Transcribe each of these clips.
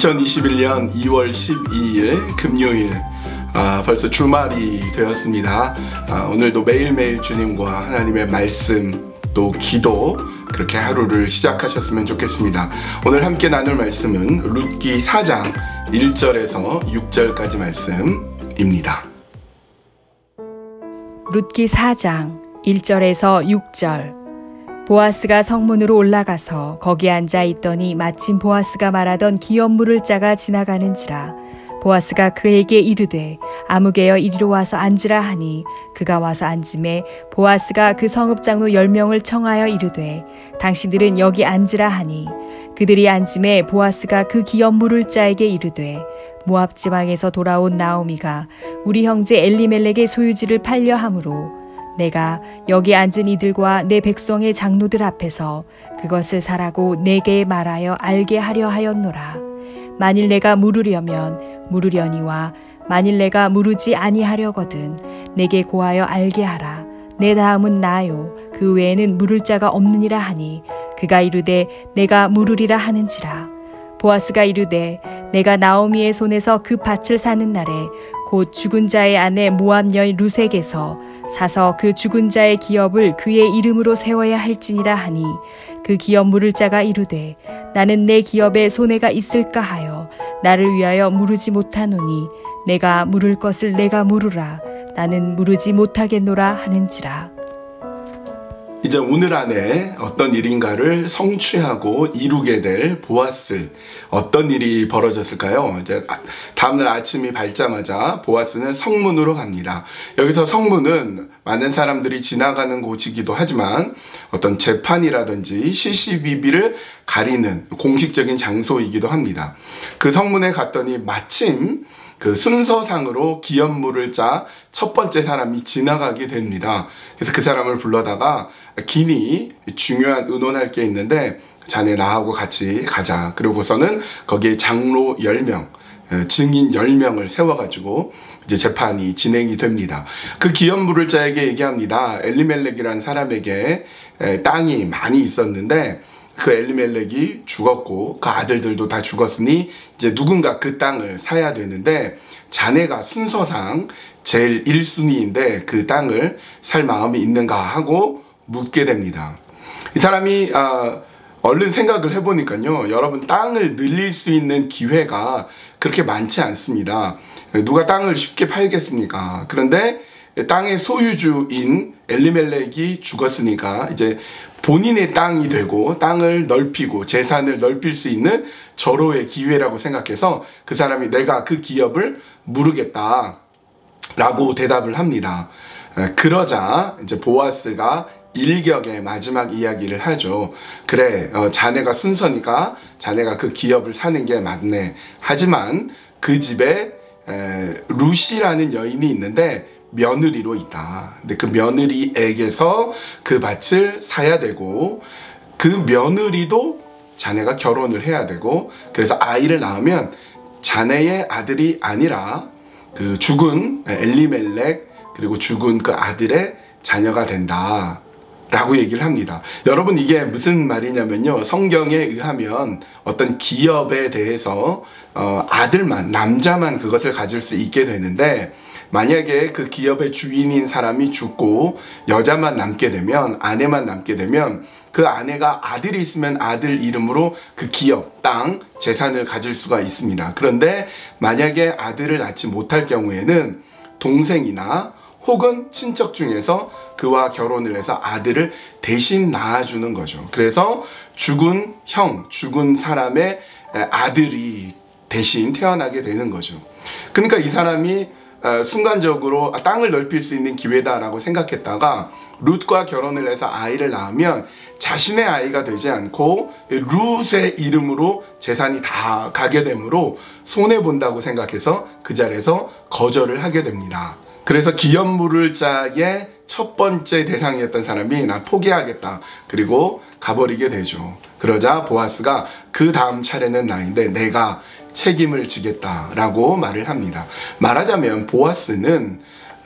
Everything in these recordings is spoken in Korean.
2021년 2월 12일 금요일, 벌써 주말이 되었습니다. 오늘도 매일매일 주님과 하나님의 말씀 또 기도 그렇게 하루를 시작하셨으면 좋겠습니다. 오늘 함께 나눌 말씀은 룻기 4장 1절에서 6절까지 말씀입니다. 룻기 4장 1절에서 6절. 보아스가 성문으로 올라가서 거기 앉아 있더니 마침 보아스가 말하던 기업물을 짜가 지나가는지라. 보아스가 그에게 이르되 아무개여 이리로 와서 앉으라 하니 그가 와서 앉음에 보아스가 그 성읍장로 10명을 청하여 이르되 당신들은 여기 앉으라 하니 그들이 앉음에 보아스가 그 기업물을 짜에게 이르되 모압 지방에서 돌아온 나오미가 우리 형제 엘리멜렉의 소유지를 팔려 함으로 내가 여기 앉은 이들과 내 백성의 장로들 앞에서 그것을 사라고 내게 말하여 알게 하려 하였노라. 만일 내가 물으려면 물으려니와 만일 내가 물으지 아니하려거든 내게 고하여 알게 하라. 내 다음은 나요. 그 외에는 물을 자가 없느니라 하니 그가 이르되 내가 물으리라 하는지라. 보아스가 이르되 내가 나오미의 손에서 그 밭을 사는 날에 곧 죽은 자의 아내 모압 여인 룻에게서 사서 그 죽은 자의 기업을 그의 이름으로 세워야 할지니라 하니 그 기업 물을 자가 이르되 나는 내 기업에 손해가 있을까 하여 나를 위하여 물으지 못하노니 내가 물을 것을 내가 물으라. 나는 물으지 못하겠노라 하는지라. 이제 오늘 안에 어떤 일인가를 성취하고 이루게 될 보아스, 어떤 일이 벌어졌을까요? 이제 다음날 아침이 밝자마자 보아스는 성문으로 갑니다. 여기서 성문은 많은 사람들이 지나가는 곳이기도 하지만 어떤 재판이라든지 시시비비를 가리는 공식적인 장소이기도 합니다. 그 성문에 갔더니 마침 그 순서상으로 기업물을 짜 첫 번째 사람이 지나가게 됩니다. 그래서 그 사람을 불러다가 긴히 중요한 의논할 게 있는데 자네 나하고 같이 가자. 그러고서는 거기에 장로 10명, 증인 10명을 세워가지고 이제 재판이 진행이 됩니다. 그 기업물을 자에게 얘기합니다. 엘리멜렉이라는 사람에게 땅이 많이 있었는데 그 엘리멜렉이 죽었고 그 아들들도 다 죽었으니 이제 누군가 그 땅을 사야 되는데 자네가 순서상 제일 1순위인데 그 땅을 살 마음이 있는가 하고 묻게 됩니다. 이 사람이 얼른 생각을 해보니까요, 여러분, 땅을 늘릴 수 있는 기회가 그렇게 많지 않습니다. 누가 땅을 쉽게 팔겠습니까? 그런데 땅의 소유주인 엘리멜렉이 죽었으니까 이제 본인의 땅이 되고 땅을 넓히고 재산을 넓힐 수 있는 절호의 기회라고 생각해서 그 사람이 내가 그 기업을 물으겠다 라고 대답을 합니다. 그러자 이제 보아스가 일격의 마지막 이야기를 하죠. 그래, 자네가 순서니까 자네가 그 기업을 사는 게 맞네. 하지만 그 집에 룻이라는 여인이 있는데 며느리로 있다. 근데 그 며느리에게서 그 밭을 사야 되고 그 며느리도 자네가 결혼을 해야 되고 그래서 아이를 낳으면 자네의 아들이 아니라 그 죽은 엘리멜렉 그리고 죽은 그 아들의 자녀가 된다 라고 얘기를 합니다. 여러분, 이게 무슨 말이냐면요, 성경에 의하면 어떤 기업에 대해서 아들만, 남자만 그것을 가질 수 있게 되는데 만약에 그 기업의 주인인 사람이 죽고 여자만 남게 되면, 아내만 남게 되면 그 아내가 아들이 있으면 아들 이름으로 그 기업, 땅, 재산을 가질 수가 있습니다. 그런데 만약에 아들을 낳지 못할 경우에는 동생이나 혹은 친척 중에서 그와 결혼을 해서 아들을 대신 낳아주는 거죠. 그래서 죽은 형, 죽은 사람의 아들이 대신 태어나게 되는 거죠. 그러니까 이 사람이 순간적으로 땅을 넓힐 수 있는 기회다라고 생각했다가 룻과 결혼을 해서 아이를 낳으면 자신의 아이가 되지 않고 룻의 이름으로 재산이 다 가게 되므로 손해본다고 생각해서 그 자리에서 거절을 하게 됩니다. 그래서 기업물을 자의 첫 번째 대상이었던 사람이 나 포기하겠다. 그리고 가버리게 되죠. 그러자 보아스가 그 다음 차례는 나인데 내가 책임을 지겠다라고 말을 합니다. 말하자면 보아스는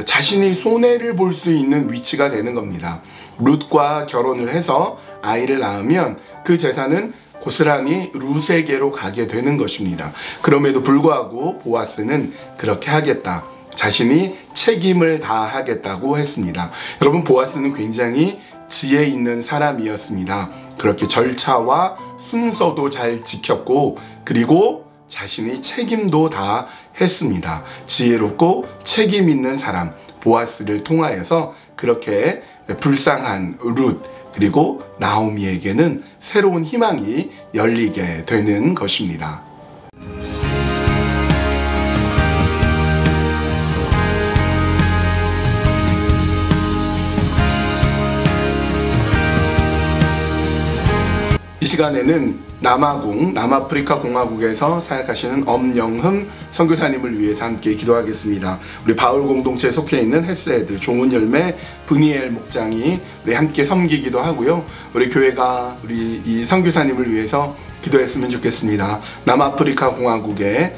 자신이 손해를 볼 수 있는 위치가 되는 겁니다. 룻과 결혼을 해서 아이를 낳으면 그 재산은 고스란히 룻에게로 가게 되는 것입니다. 그럼에도 불구하고 보아스는 그렇게 하겠다, 자신이 책임을 다하겠다고 했습니다. 여러분, 보아스는 굉장히 지혜 있는 사람이었습니다. 그렇게 절차와 순서도 잘 지켰고, 그리고 자신의 책임도 다 했습니다. 지혜롭고 책임 있는 사람 보아스를 통하여서 그렇게 불쌍한 룻, 그리고 나오미에게는 새로운 희망이 열리게 되는 것입니다. 이 시간에는 남아프리카 공화국에서 사역하시는 엄영흠 선교사님을 위해서 함께 기도하겠습니다. 우리 바울 공동체에 속해 있는 헤세드 좋은열매 브니엘 목장이 우리 함께 섬기기도 하고요. 우리 교회가 우리 이 선교사님을 위해서 기도했으면 좋겠습니다. 남아프리카 공화국의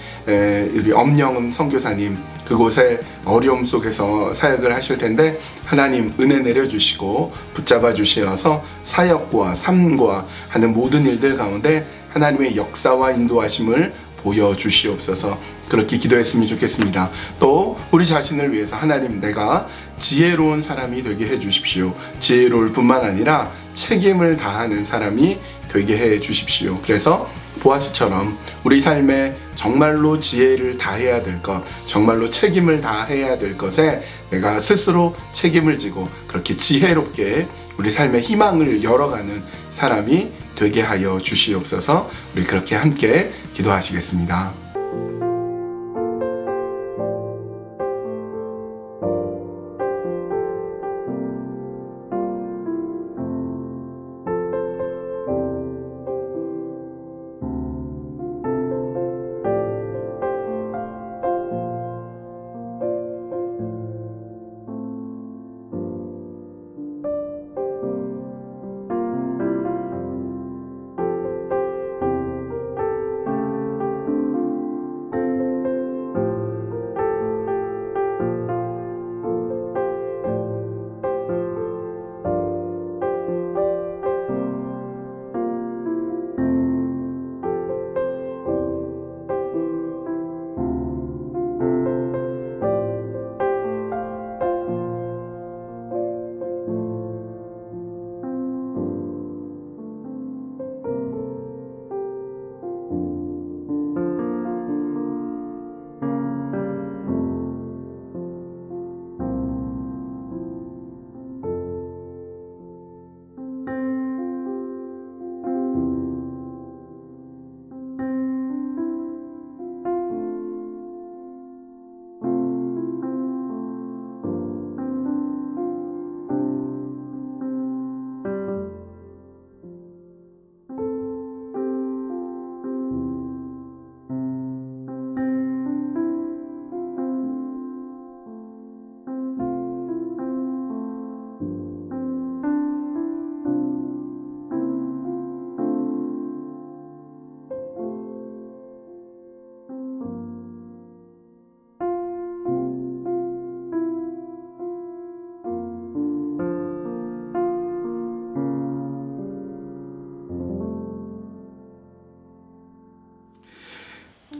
우리 엄영흠 선교사님, 그곳에 어려움 속에서 사역을 하실 텐데 하나님 은혜 내려주시고 붙잡아 주시어서 사역과 삶과 하는 모든 일들 가운데 하나님의 역사와 인도하심을 보여주시옵소서. 그렇게 기도했으면 좋겠습니다. 또 우리 자신을 위해서 하나님, 내가 지혜로운 사람이 되게 해주십시오. 지혜로울 뿐만 아니라 책임을 다하는 사람이 되게 해주십시오. 그래서 보아스처럼 우리 삶에 정말로 지혜를 다해야 될 것, 정말로 책임을 다해야 될 것에 내가 스스로 책임을 지고 그렇게 지혜롭게 우리 삶의 희망을 열어가는 사람이 되게 하여 주시옵소서. 우리 그렇게 함께 기도하시겠습니다.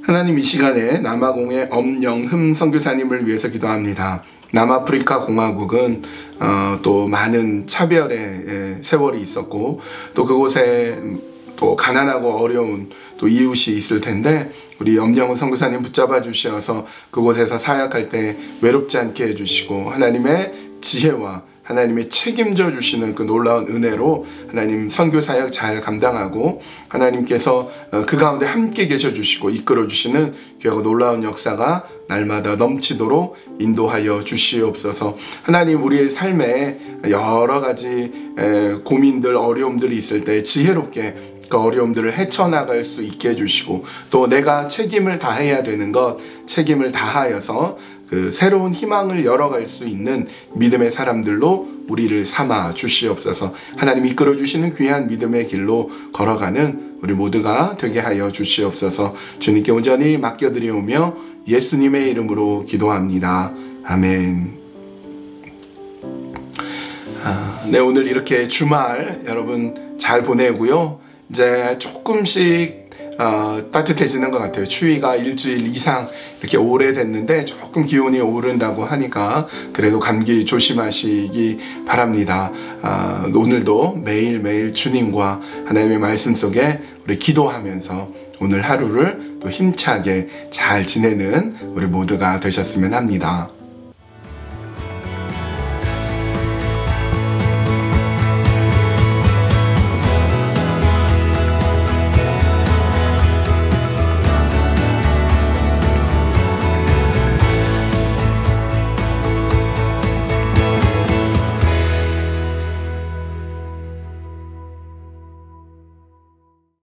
하나님, 이 시간에 남아공의 엄영흠 선교사님을 위해서 기도합니다. 남아프리카 공화국은 또 많은 차별의 세월이 있었고, 또 그곳에 또 가난하고 어려운 또 이웃이 있을 텐데, 우리 엄영흠 선교사님 붙잡아 주셔서 그곳에서 사역할 때 외롭지 않게 해주시고, 하나님의 지혜와 하나님의 책임져 주시는 그 놀라운 은혜로 하나님 선교 사역 잘 감당하고, 하나님께서 그 가운데 함께 계셔 주시고 이끌어 주시는 귀하고 놀라운 역사가 날마다 넘치도록 인도하여 주시옵소서. 하나님, 우리의 삶에 여러 가지 고민들, 어려움들이 있을 때 지혜롭게 그 어려움들을 헤쳐나갈 수 있게 해주시고, 또 내가 책임을 다해야 되는 것, 책임을 다하여서 그 새로운 희망을 열어갈 수 있는 믿음의 사람들로 우리를 삼아 주시옵소서. 하나님 이끌어 주시는 귀한 믿음의 길로 걸어가는 우리 모두가 되게 하여 주시옵소서. 주님께 온전히 맡겨드리오며 예수님의 이름으로 기도합니다. 아멘. 네, 오늘 이렇게 주말 여러분 잘 보내고요. 이제 조금씩 따뜻해지는 것 같아요. 추위가 일주일 이상 이렇게 오래됐는데 조금 기온이 오른다고 하니까 그래도 감기 조심하시기 바랍니다. 오늘도 매일매일 주님과 하나님의 말씀 속에 우리 기도하면서 오늘 하루를 또 힘차게 잘 지내는 우리 모두가 되셨으면 합니다.